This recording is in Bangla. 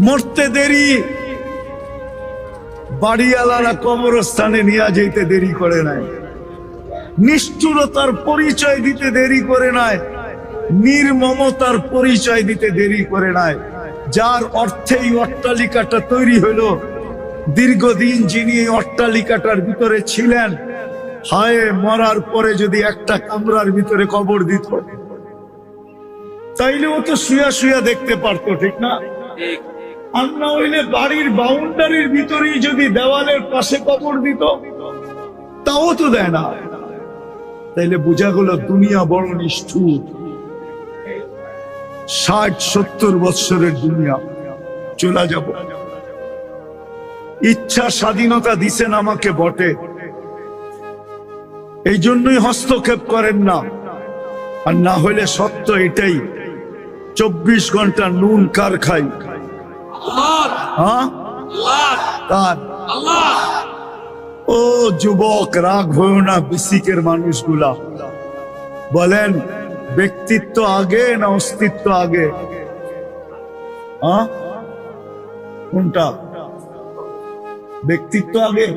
মরতে দেরি, বাড়িওয়ালারা কবরস্থানে নিয়ে যেতে দেরি করে নাই, নিষ্ঠুরতার পরিচয় দিতে দেরি করে নাই, নির্মমতার পরিচয় দিতে দেরি করে নাই। যার অর্থে এই অট্টালিকাটা তৈরি হলো, দীর্ঘদিন যিনি এই অট্টালিকাটার ভিতরে ছিলেন, হায় মরার পরে যদি একটা কামরার ভিতরে কবর দিত, তাইলে ও তো শুয়া শুয়া দেখতে পারতো, ঠিক না? আর না হইলে বাড়ির বাউন্ডারির ভিতরেই যদি দেওয়ালের পাশে কবর দিত, তাও তো দেয় না। তাইলে বোঝা গেল দুনিয়া বড় নিষ্ঠুর। 60-70 বৎসরের দুনিয়া চলে যাব। ইচ্ছা স্বাধীনতা দিছেন আমাকে বটে, এই জন্যই হস্তক্ষেপ করেন না। আর না হইলে সত্য এটাই, 24 ঘন্টা নুন কার খাই? ও যুবক, রাগ হয়েও না। বেসিকের মানুষগুলা বলেন, ব্যক্তিত্ব আগে না অস্তিত্ব আগে? কোনটা? ব্যক্তিত্ব আগে?